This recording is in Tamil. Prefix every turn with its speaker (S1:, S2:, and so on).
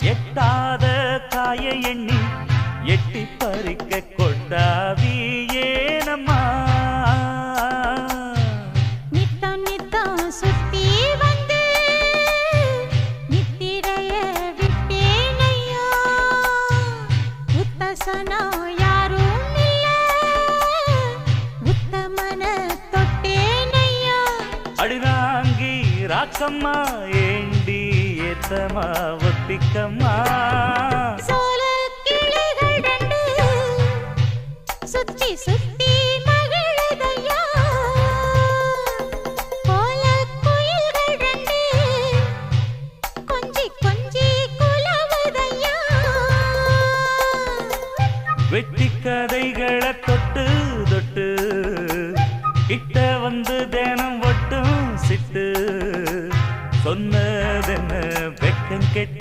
S1: எட்டாத காய எண்ணி எட்டி பறிக்க கொட்டாவி ஏனம்மா
S2: நித்தம் நித்தம் சுத்தி வந்து நித்திரைய விட்டேனையா உத்தசனோ யாரும் இல்ல உத்தமன தொட்டேனையா
S1: அடிராங்கி ராக்கம்மா ஏண்டி ஏத்தமா ஒத்திக்கம்மா
S2: சோல கிளிகள் ரெண்டு சுத்தி சுத்தி மகிழுதையா கோல குயில்கள் ரெண்டு கொஞ்சி கொஞ்சி குலவுதையா
S1: வெட்டி கதைகள்